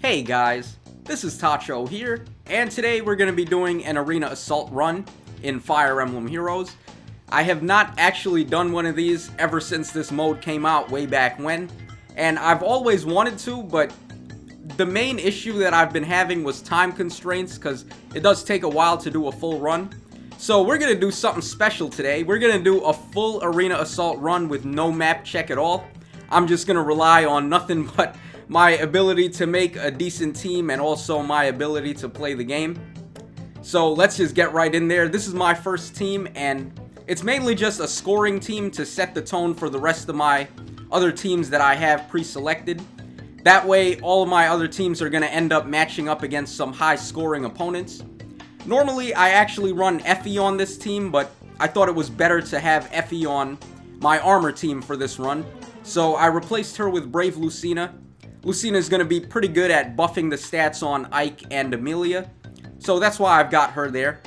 Hey guys, this is Tacho here, and today we're going to be doing an arena assault run in Fire Emblem Heroes. I have not actually done one of these ever since this mode came out way back when, and I've always wanted to, but the main issue that I've been having was time constraints, because it does take a while to do a full run. So we're going to do something special today. We're going to do a full arena assault run with no map check at all. I'm just going to rely on nothing but my ability to make a decent team and also my ability to play the game. So let's just get right in there. This is my first team, and it's mainly just a scoring team to set the tone for the rest of my other teams that I have pre-selected. That way, all of my other teams are going to end up matching up against some high-scoring opponents. Normally, I actually run Effie on this team, but I thought it was better to have Effie on my armor team for this run. So I replaced her with Brave Lucina. Lucina is going to be pretty good at buffing the stats on Ike and Amelia, so that's why I've got her there.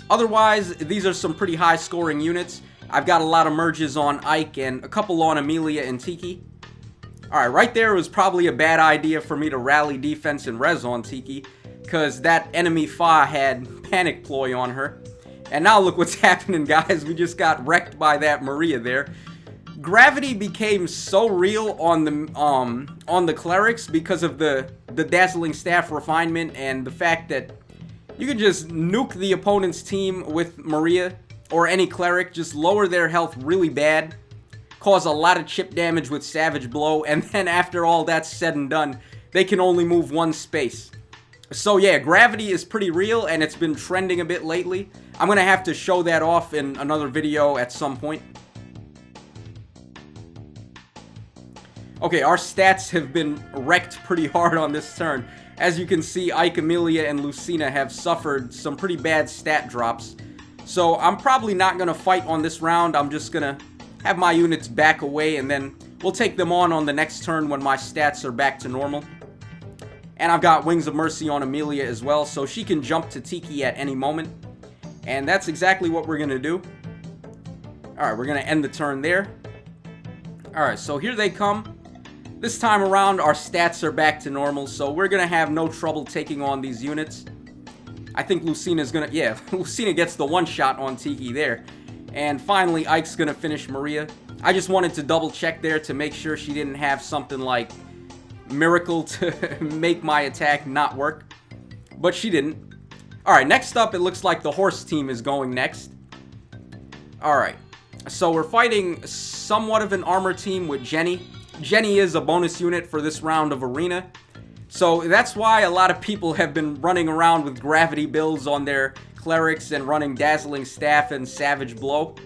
Otherwise, these are some pretty high-scoring units. I've got a lot of merges on Ike and a couple on Amelia and Tiki. Alright, right there was probably a bad idea for me to rally defense and res on Tiki, because that enemy Fa had Panic Ploy on her. And now look what's happening, guys. We just got wrecked by that Maria there. Gravity became so real on the clerics because of the dazzling staff refinement and the fact that you can just nuke the opponent's team with Maria or any cleric, just lower their health really bad, cause a lot of chip damage with Savage Blow, and then after all that's said and done, they can only move one space. So yeah, gravity is pretty real, and it's been trending a bit lately. I'm gonna have to show that off in another video at some point. Okay, our stats have been wrecked pretty hard on this turn. As you can see, Ike, Amelia, and Lucina have suffered some pretty bad stat drops. So I'm probably not going to fight on this round. I'm just going to have my units back away, and then we'll take them on the next turn when my stats are back to normal. And I've got Wings of Mercy on Amelia as well, so she can jump to Tiki at any moment. And that's exactly what we're going to do. Alright, we're going to end the turn there. Alright, so here they come. This time around, our stats are back to normal, so we're going to have no trouble taking on these units. I think Lucina's going to... Yeah, Lucina gets the one-shot on Tiki there. And finally, Ike's going to finish Maria. I just wanted to double-check there to make sure she didn't have something like Miracle to make my attack not work. But she didn't. Alright, next up, it looks like the horse team is going next. Alright, so we're fighting somewhat of an armor team with Jenny. Jenny is a bonus unit for this round of arena, so that's why a lot of people have been running around with gravity builds on their clerics and running dazzling staff and savage blow.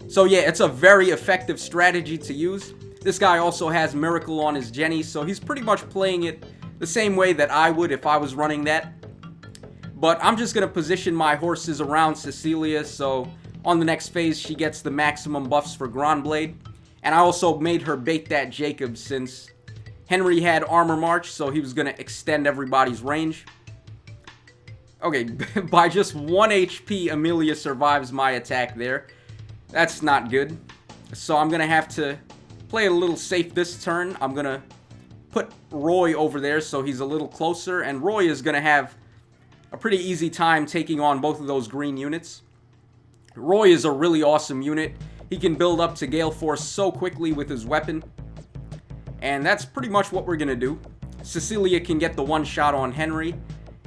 So yeah, it's a very effective strategy to use. This guy also has miracle on his Jenny, so he's pretty much playing it the same way that I would if I was running that. But I'm just going to position my horses around Cecilia, so on the next phase she gets the maximum buffs for Grondblade. And I also made her bait that Jacob since Henry had Armor March, so he was going to extend everybody's range. Okay, by just 1 HP, Amelia survives my attack there. That's not good. So I'm going to have to play it a little safe this turn. I'm going to put Roy over there so he's a little closer. And Roy is going to have a pretty easy time taking on both of those green units. Roy is a really awesome unit. He can build up to Gale Force so quickly with his weapon. And that's pretty much what we're going to do. Cecilia can get the one shot on Henry.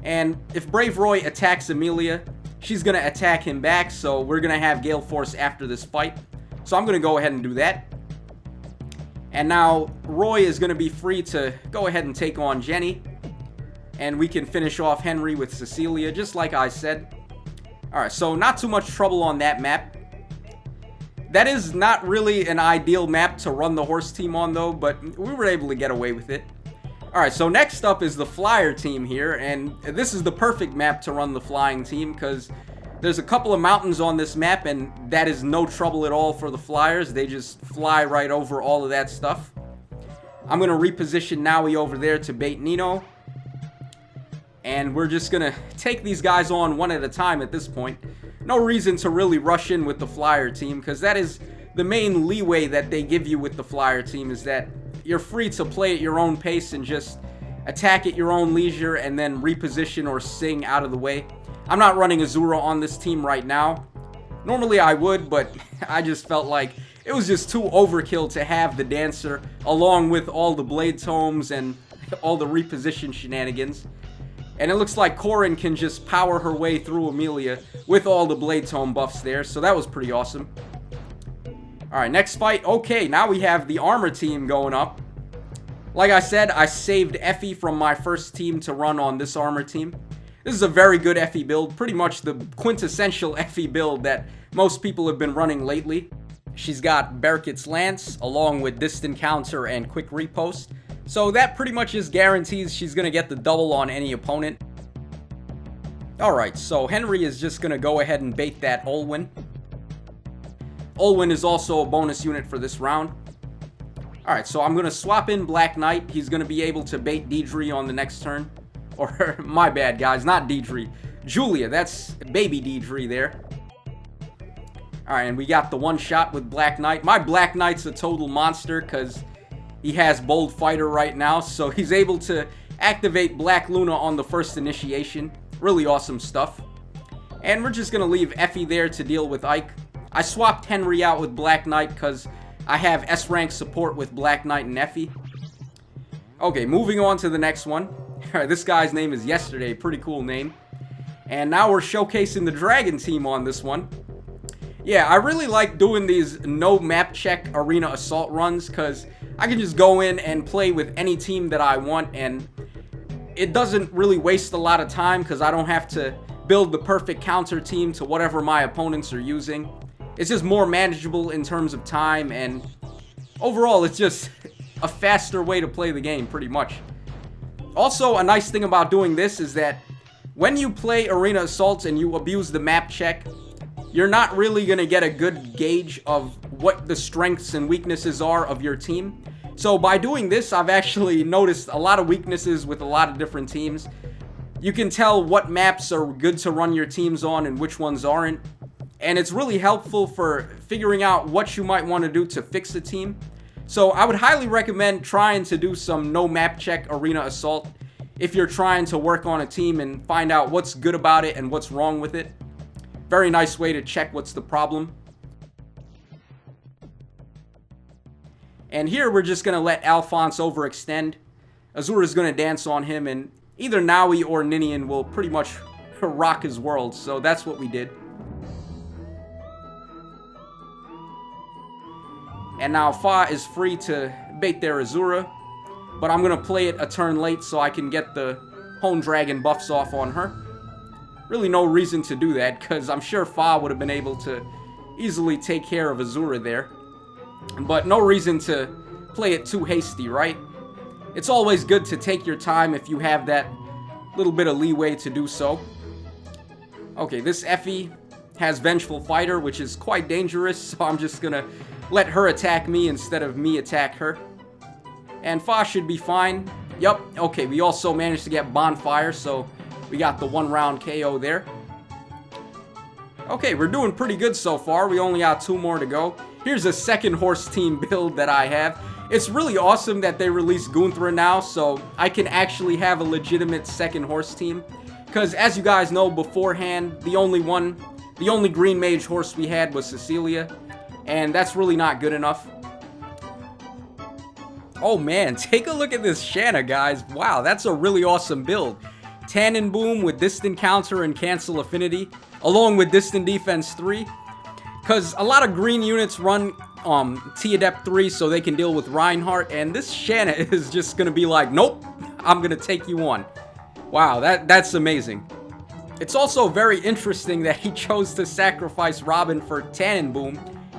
And if Brave Roy attacks Amelia, she's going to attack him back. So we're going to have Gale Force after this fight. So I'm going to go ahead and do that. And now Roy is going to be free to go ahead and take on Jenny. And we can finish off Henry with Cecilia, just like I said. Alright, so not too much trouble on that map. That is not really an ideal map to run the horse team on, though, but we were able to get away with it. Alright, so next up is the flyer team here, and this is the perfect map to run the flying team, because there's a couple of mountains on this map, and that is no trouble at all for the flyers. They just fly right over all of that stuff. I'm going to reposition Naui over there to bait Nino. And we're just going to take these guys on one at a time at this point. No reason to really rush in with the flyer team, because that is the main leeway that they give you with the flyer team, is that you're free to play at your own pace and just attack at your own leisure, and then reposition or sing out of the way. I'm not running Azura on this team right now. Normally I would, but I just felt like it was just too overkill to have the dancer along with all the blade tomes and all the reposition shenanigans. And it looks like Corrin can just power her way through Amelia with all the blade tome buffs there, so that was pretty awesome. Alright, next fight. Okay, now we have the armor team going up. Like I said, I saved Effie from my first team to run on this armor team. This is a very good Effie build, pretty much the quintessential Effie build that most people have been running lately. She's got Berkut's Lance, along with Distant Counter and Quick Repost. So that pretty much just guarantees she's going to get the double on any opponent. Alright, so Henry is just going to go ahead and bait that Olwen. Olwen is also a bonus unit for this round. Alright, so I'm going to swap in Black Knight. He's going to be able to bait Deidre on the next turn. Or, my bad guys, not Deidre. Julia, that's baby Deidre there. Alright, and we got the one shot with Black Knight. My Black Knight's a total monster because he has Bold Fighter right now. So he's able to activate Black Luna on the first initiation. Really awesome stuff. And we're just going to leave Effie there to deal with Ike. I swapped Henry out with Black Knight because I have S-rank support with Black Knight and Effie. Okay, moving on to the next one. Alright, this guy's name is Yesterday. Pretty cool name. And now we're showcasing the Dragon team on this one. Yeah, I really like doing these no map check arena assault runs because I can just go in and play with any team that I want, and it doesn't really waste a lot of time because I don't have to build the perfect counter team to whatever my opponents are using. It's just more manageable in terms of time, and overall it's just a faster way to play the game pretty much. Also, a nice thing about doing this is that when you play arena assaults and you abuse the map check, you're not really going to get a good gauge of what the strengths and weaknesses are of your team. So by doing this, I've actually noticed a lot of weaknesses with a lot of different teams. You can tell what maps are good to run your teams on and which ones aren't. And it's really helpful for figuring out what you might want to do to fix a team. So I would highly recommend trying to do some no map check arena assault if you're trying to work on a team and find out what's good about it and what's wrong with it. Very nice way to check what's the problem. And here we're just going to let Alphonse overextend. Azura's going to dance on him, and either Naui or Ninian will pretty much rock his world. So that's what we did. And now Fa is free to bait their Azura, but I'm going to play it a turn late so I can get the Hone Dragon buffs off on her. Really no reason to do that, because I'm sure Fa would have been able to easily take care of Azura there. But no reason to play it too hasty, right? It's always good to take your time if you have that little bit of leeway to do so. Okay, this Effie has Vengeful Fighter, which is quite dangerous, so I'm just going to let her attack me instead of me attack her. And Fa should be fine. Yup, okay, we also managed to get Bonfire, so we got the 1-round KO there. Okay, we're doing pretty good so far. We only got 2 more to go. Here's a second horse team build that I have. It's really awesome that they released Gunthra now, so I can actually have a legitimate second horse team. Because as you guys know beforehand, the only green mage horse we had was Cecilia. And that's really not good enough. Oh man, take a look at this Shanna, guys. Wow, that's a really awesome build. Tannin Boom with Distant Counter and Cancel Affinity, along with Distant Defense 3. Because a lot of green units run T-Adept 3 so they can deal with Reinhardt, and this Shanna is just going to be like, nope, I'm going to take you on. Wow, that's amazing. It's also very interesting that he chose to sacrifice Robin for Tannin Boom,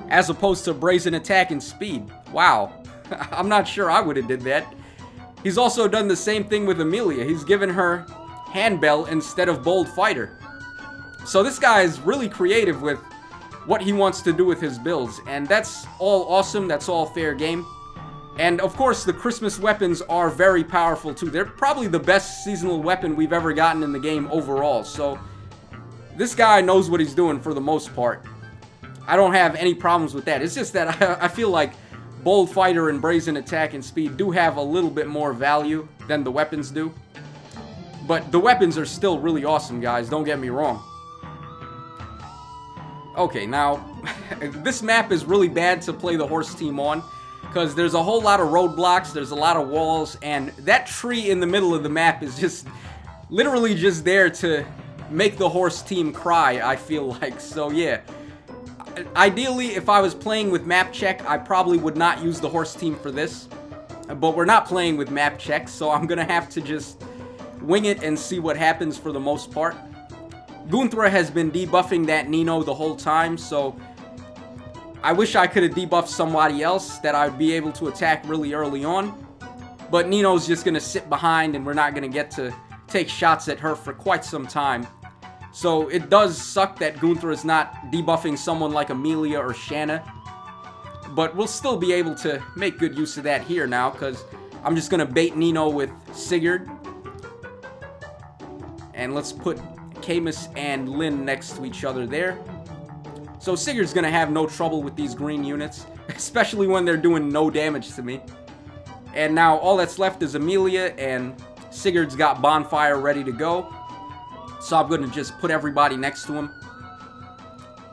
as opposed to Brazen Attack and Speed. Wow. I'm not sure I would have did that. He's also done the same thing with Amelia. He's given her Handbell instead of Bold Fighter. So this guy is really creative with what he wants to do with his builds. And that's all awesome. That's all fair game. And of course, the Christmas weapons are very powerful too. They're probably the best seasonal weapon we've ever gotten in the game overall. So this guy knows what he's doing for the most part. I don't have any problems with that. It's just that I feel like Bold Fighter and Brazen Attack and Speed do have a little bit more value than the weapons do. But the weapons are still really awesome, guys, don't get me wrong. Okay, now, this map is really bad to play the horse team on, because there's a whole lot of roadblocks, there's a lot of walls, and that tree in the middle of the map is just literally just there to make the horse team cry, I feel like. So yeah, ideally, if I was playing with map check, I probably would not use the horse team for this, but we're not playing with map check, so I'm gonna have to just wing it and see what happens for the most part. Gunthra has been debuffing that Nino the whole time, so I wish I could have debuffed somebody else that I'd be able to attack really early on. But Nino's just going to sit behind and we're not going to get to take shots at her for quite some time. So it does suck that Gunthra is not debuffing someone like Amelia or Shanna. But we'll still be able to make good use of that here now, because I'm just going to bait Nino with Sigurd. And let's put Camus and Lynn next to each other there. So Sigurd's gonna have no trouble with these green units, especially when they're doing no damage to me. And now all that's left is Amelia, and Sigurd's got Bonfire ready to go. So I'm gonna just put everybody next to him.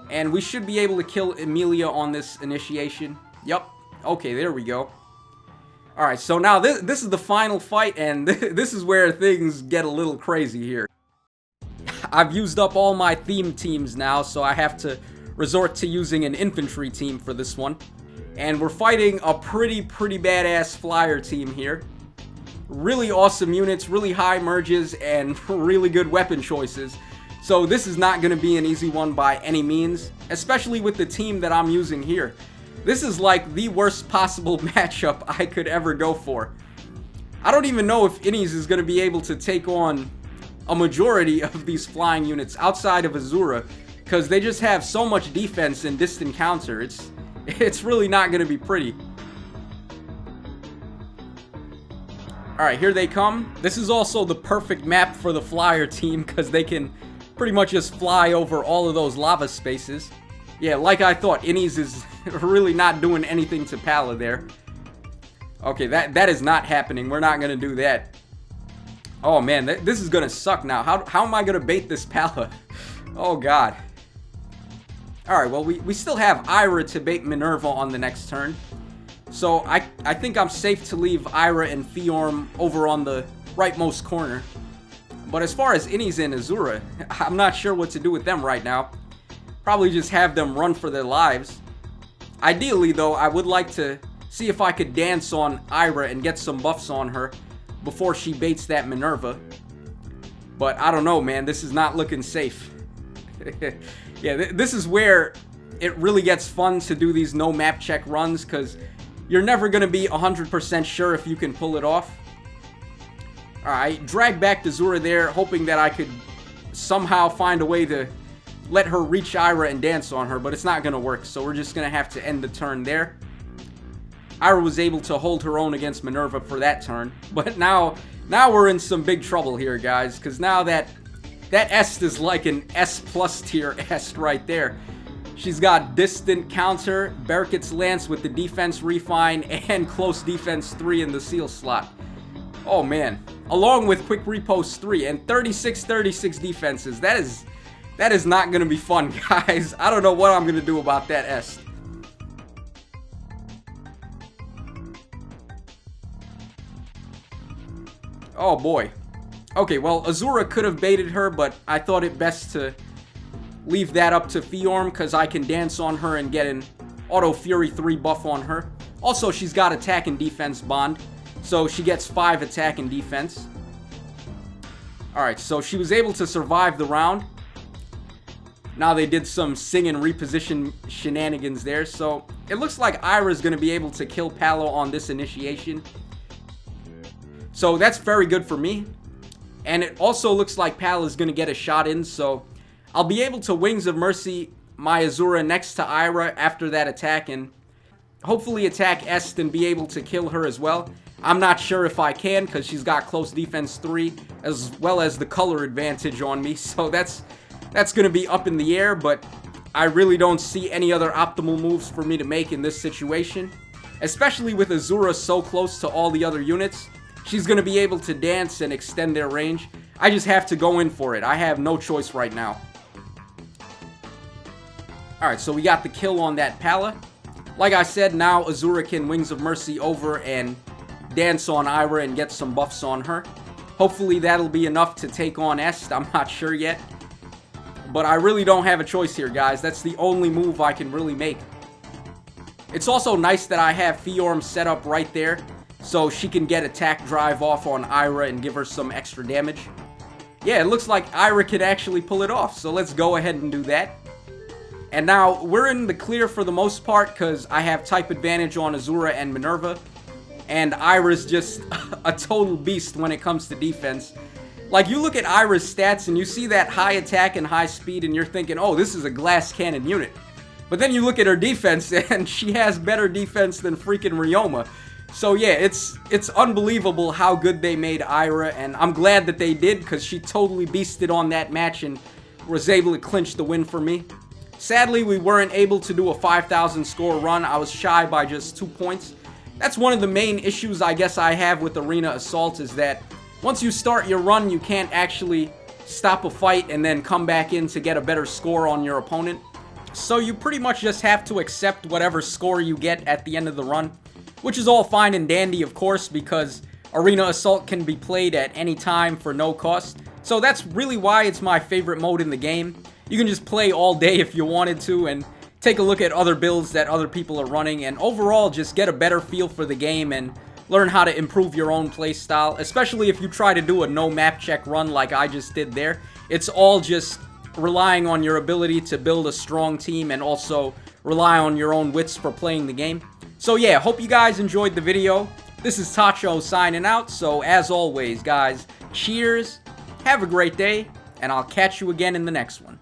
And we should be able to kill Amelia on this initiation. Yup. Okay, there we go. Alright, so now this is the final fight, and this is where things get a little crazy here. I've used up all my theme teams now, so I have to resort to using an infantry team for this one. And we're fighting a pretty badass flyer team here. Really awesome units, really high merges, and really good weapon choices. So this is not going to be an easy one by any means, especially with the team that I'm using here. This is like the worst possible matchup I could ever go for. I don't even know if Innies is going to be able to take on a majority of these flying units outside of Azura, because they just have so much defense and distant counter. It's really not going to be pretty. Alright, here they come. This is also the perfect map for the flyer team, because they can pretty much just fly over all of those lava spaces. Yeah, like I thought, Innies is really not doing anything to Pala there. Okay, that is not happening. We're not going to do that. Oh man, this is gonna suck now. How am I gonna bait this Pala? Oh god. Alright, well we still have Ira to bait Minerva on the next turn. So I think I'm safe to leave Ira and Fiorm over on the rightmost corner. But as far as Innies and Azura, I'm not sure what to do with them right now. Probably just have them run for their lives. Ideally though, I would like to see if I could dance on Ira and get some buffs on her before she baits that Minerva. But I don't know, man, this is not looking safe. Yeah, this is where it really gets fun to do these no map check runs, because you're never going to be 100% sure if you can pull it off. Alright, drag back to Zura there, hoping that I could somehow find a way to let her reach Ira and dance on her, but it's not going to work, so we're just going to have to end the turn there. Ira was able to hold her own against Minerva for that turn, but now we're in some big trouble here, guys, because now that Est is like an S plus tier Est right there. She's got distant counter, Barricades Lance with the defense refine, and close defense 3 in the seal slot. Oh man, along with quick repost 3 and 36 defenses. That is not going to be fun, guys. I don't know what I'm going to do about that Est. Oh boy. Okay, well, Azura could have baited her, but I thought it best to leave that up to Fiorm, because I can dance on her and get an Auto Fury 3 buff on her. Also, she's got attack and defense bond, so she gets 5 attack and defense. Alright, so she was able to survive the round. Now they did some sing and reposition shenanigans there, so it looks like Ira's going to be able to kill Palo on this initiation. So that's very good for me. And it also looks like Pal is going to get a shot in, so I'll be able to Wings of Mercy my Azura next to Ira after that attack, and hopefully attack Est and be able to kill her as well. I'm not sure if I can, because she's got close defense 3, as well as the color advantage on me, so that's going to be up in the air, but I really don't see any other optimal moves for me to make in this situation. especially with Azura so close to all the other units. She's going to be able to dance and extend their range. I just have to go in for it. I have no choice right now. Alright, so we got the kill on that Pala. Like I said, now Azura can Wings of Mercy over and dance on Ira and get some buffs on her. Hopefully that'll be enough to take on Est. I'm not sure yet. But I really don't have a choice here, guys. That's the only move I can really make. It's also nice that I have Fiorm set up right there, so she can get attack drive off on Ira and give her some extra damage. Yeah, it looks like Ira could actually pull it off, so let's go ahead and do that. And now, we're in the clear for the most part, because I have type advantage on Azura and Minerva. And Ira's just a total beast when it comes to defense. Like, you look at Ira's stats and you see that high attack and high speed and you're thinking, oh, this is a glass cannon unit. But then you look at her defense and she has better defense than freaking Ryoma. So yeah, it's unbelievable how good they made Ira, and I'm glad that they did because she totally beasted on that match and was able to clinch the win for me. Sadly, we weren't able to do a 5,000 score run. I was shy by just 2 points. That's one of the main issues I guess I have with Arena Assault, is that once you start your run, you can't actually stop a fight and then come back in to get a better score on your opponent. So you pretty much just have to accept whatever score you get at the end of the run, which is all fine and dandy, of course, because Arena Assault can be played at any time for no cost. So that's really why it's my favorite mode in the game. You can just play all day if you wanted to and take a look at other builds that other people are running, and overall just get a better feel for the game and learn how to improve your own playstyle, especially if you try to do a no map check run like I just did there. It's all just relying on your ability to build a strong team and also rely on your own wits for playing the game. So yeah, hope you guys enjoyed the video. This is Tacho signing out, so as always guys, cheers, have a great day, and I'll catch you again in the next one.